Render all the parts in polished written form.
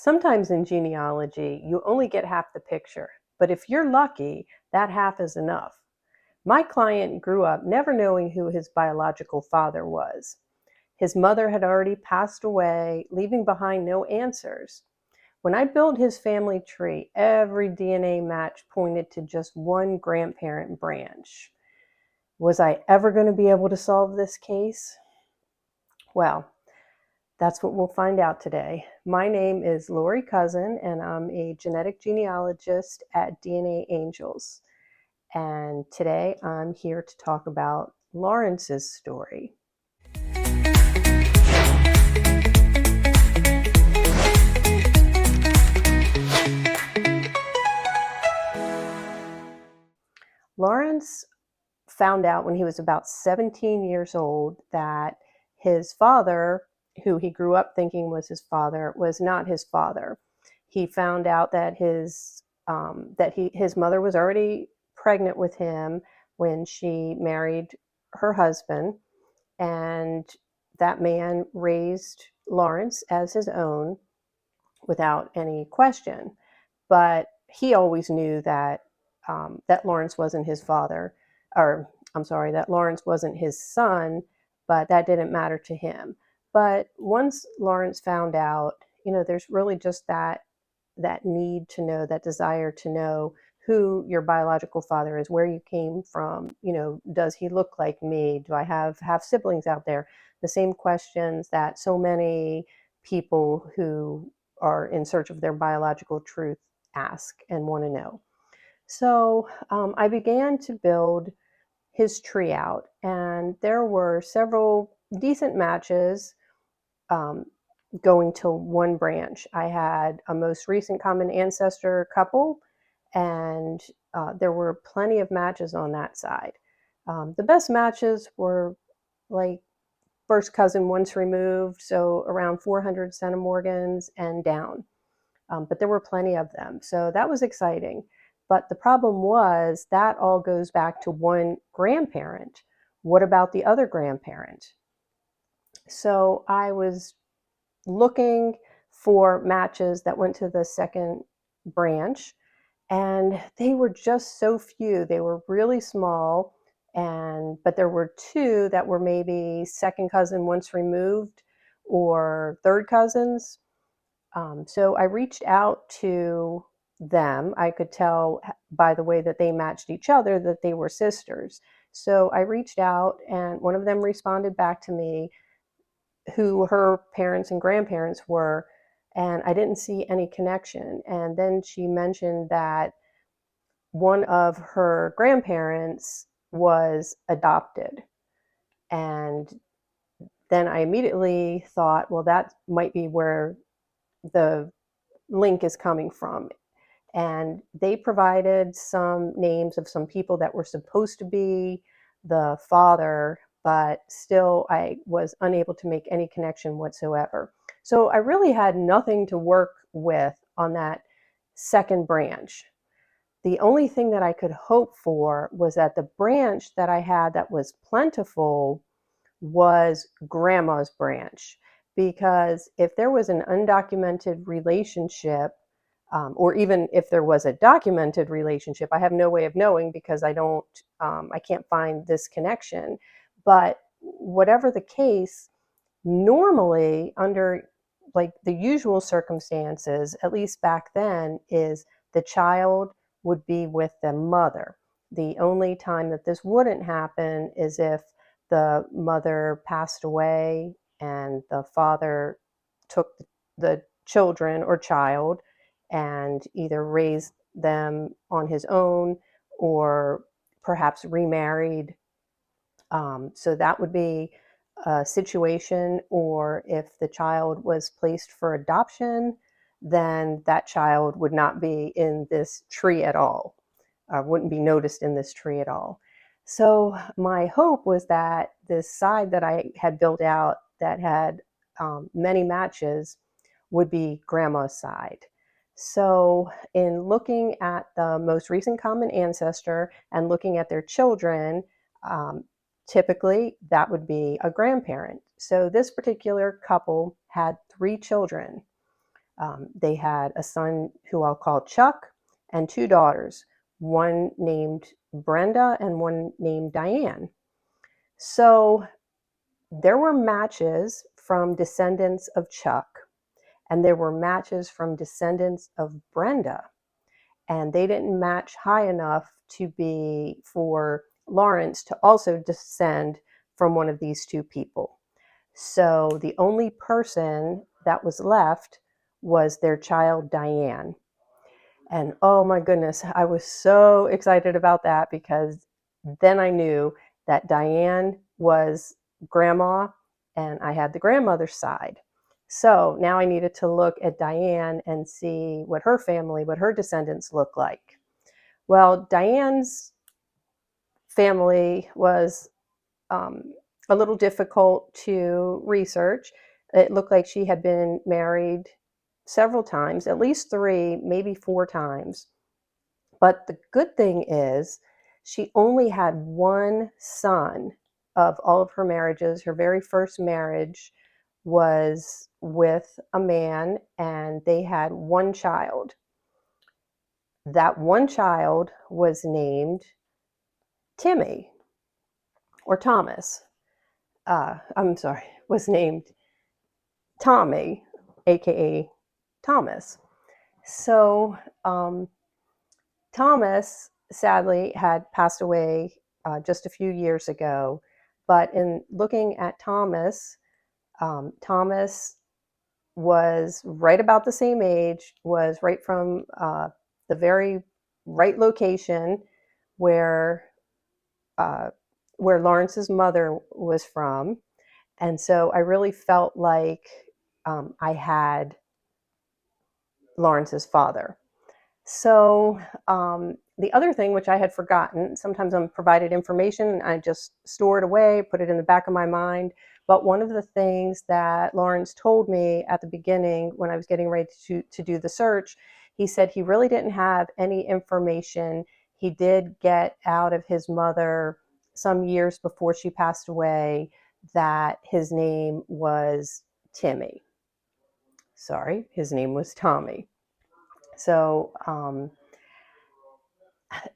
Sometimes in genealogy, you only get half the picture, but if you're lucky, that half is enough. My client grew up never knowing who his biological father was. His mother had already passed away, leaving behind no answers. When I built his family tree, every DNA match pointed to just one grandparent branch. Was I ever going to be able to solve this case? Well, that's what we'll find out today. My name is Lori Cousin, and I'm a genetic genealogist at DNAngels. And today I'm here to talk about Lawrence's story. Lawrence found out when he was about 17 years old that his father, who he grew up thinking was his father, was not his father. He found out that his mother was already pregnant with him when she married her husband, and that man raised Lawrence as his own without any question. But he always knew that that Lawrence wasn't his father, or I'm sorry, that Lawrence wasn't his son, but that didn't matter to him. But once Lawrence found out, there's really just that need to know, that desire to know who your biological father is, where you came from, does he look like me? Do I have siblings out there? The same questions that so many people who are in search of their biological truth ask and want to know. So I began to build his tree out, and there were several decent matches um, going to one branch. I had a most recent common ancestor couple, and there were plenty of matches on that side. The best matches were like first cousin once removed, so around 400 centimorgans and down. But there were plenty of them, so that was exciting. But the problem was that all goes back to one grandparent. What about the other grandparent? So I was looking for matches that went to the second branch, and they were just so few. They were really small, but there were two that were maybe second cousin once removed or third cousins. So I reached out to them. I could tell by the way that they matched each other that they were sisters. So I reached out, and one of them responded back to me who her parents and grandparents were, and I didn't see any connection. And then she mentioned that one of her grandparents was adopted. And then I immediately thought, well, that might be where the link is coming from. And they provided some names of some people that were supposed to be the father, but still I was unable to make any connection whatsoever. So I really had nothing to work with on that second branch. The only thing that I could hope for was that the branch that I had that was plentiful was grandma's branch. Because if there was an undocumented relationship, or even if there was a documented relationship, I have no way of knowing because I can't find this connection. But whatever the case, normally under like the usual circumstances, at least back then, is the child would be with the mother. The only time that this wouldn't happen is if the mother passed away and the father took the children or child and either raised them on his own or perhaps remarried. So that would be a situation. Or if the child was placed for adoption, then that child would not be in this tree at all, wouldn't be noticed in this tree at all. So my hope was that this side that I had built out that had many matches would be grandma's side. So in looking at the most recent common ancestor and looking at their children, typically that would be a grandparent. So this particular couple had 3 children. They had a son who I'll call Chuck and two daughters, one named Brenda and one named Diane. So there were matches from descendants of Chuck, and there were matches from descendants of Brenda, and they didn't match high enough to be for Lawrence to also descend from one of these two people. So the only person that was left was their child, Diane. And oh my goodness, I was so excited about that because then I knew that Diane was grandma and I had the grandmother's side. So now I needed to look at Diane and see what her family, what her descendants look like. Well, Diane's family was a little difficult to research. It looked like she had been married several times, at least three, maybe four times. But the good thing is, she only had one son of all of her marriages. Her very first marriage was with a man, and they had one child. That one child was named Timmy or Thomas. I'm sorry, was named Tommy, aka Thomas. So Thomas sadly had passed away just a few years ago. But in looking at Thomas, Thomas was right about the same age, was right from the very right location where uh, where Lawrence's mother was from. And so I really felt like I had Lawrence's father. So the other thing, which I had forgotten, sometimes I'm provided information and I just store it away, put it in the back of my mind. But one of the things that Lawrence told me at the beginning when I was getting ready to do the search, he said he really didn't have any information. He did get out of his mother some years before she passed away that his name was Timmy. Sorry, his name was Tommy. So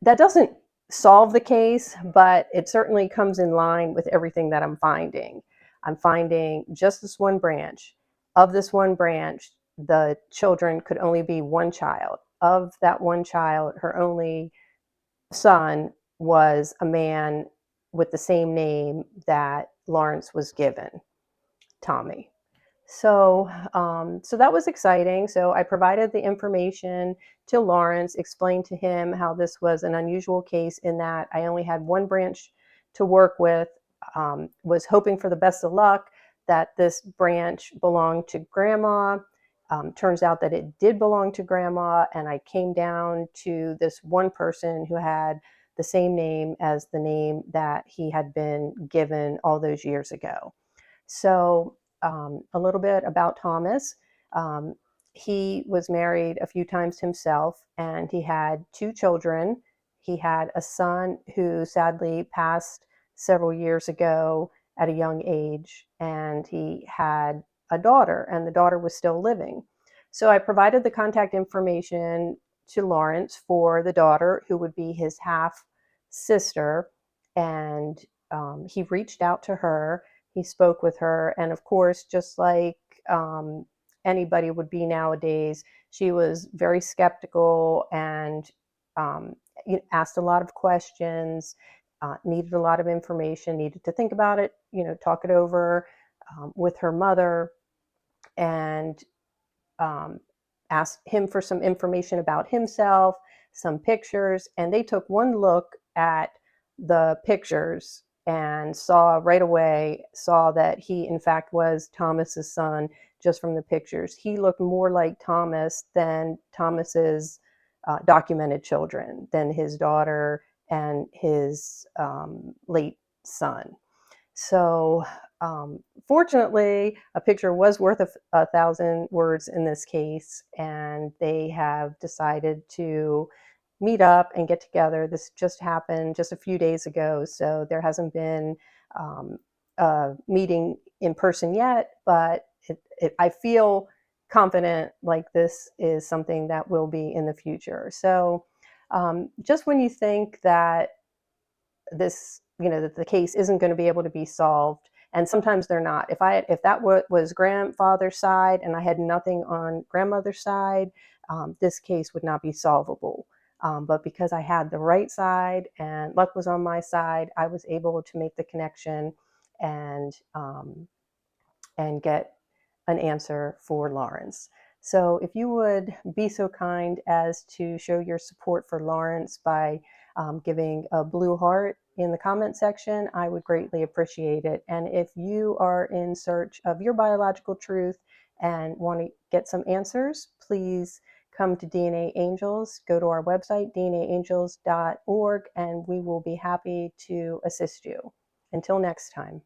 that doesn't solve the case, but it certainly comes in line with everything that I'm finding. I'm finding just this one branch. Of this one branch, the children could only be one child. Of that one child, her only son was a man with the same name that Lawrence was given, Tommy. So that was exciting. So I provided the information to Lawrence, explained to him how this was an unusual case in that I only had one branch to work with, was hoping for the best of luck that this branch belonged to grandma. Turns out that it did belong to grandma, and I came down to this one person who had the same name as the name that he had been given all those years ago. So, a little bit about Thomas. Um, he was married a few times himself, and he had two children. He had a son who sadly passed several years ago at a young age, and he had a daughter, and the daughter was still living. So I provided the contact information to Lawrence for the daughter, who would be his half sister, and he reached out to her. He spoke with her, and of course, just like um, anybody would be nowadays, she was very skeptical and um, asked a lot of questions, needed a lot of information, needed to think about it, talk it over with her mother, and um, asked him for some information about himself, some pictures, and they took one look at the pictures and saw right away, saw that he in fact was Thomas's son just from the pictures. He looked more like Thomas than Thomas's documented children, than his daughter and his late son. So, fortunately, a picture was worth a thousand words in this case, and they have decided to meet up and get together. This just happened just a few days ago, so there hasn't been a meeting in person yet, but I feel confident like this is something that will be in the future. So just when you think that that the case isn't going to be able to be solved, and sometimes they're not. If that was grandfather's side and I had nothing on grandmother's side, this case would not be solvable. But because I had the right side and luck was on my side, I was able to make the connection and get an answer for Lawrence. So if you would be so kind as to show your support for Lawrence by giving a blue heart in the comment section, I would greatly appreciate it. And if you are in search of your biological truth and want to get some answers, please come to DNA Angels. Go to our website, dnaangels.org, and we will be happy to assist you. Until next time.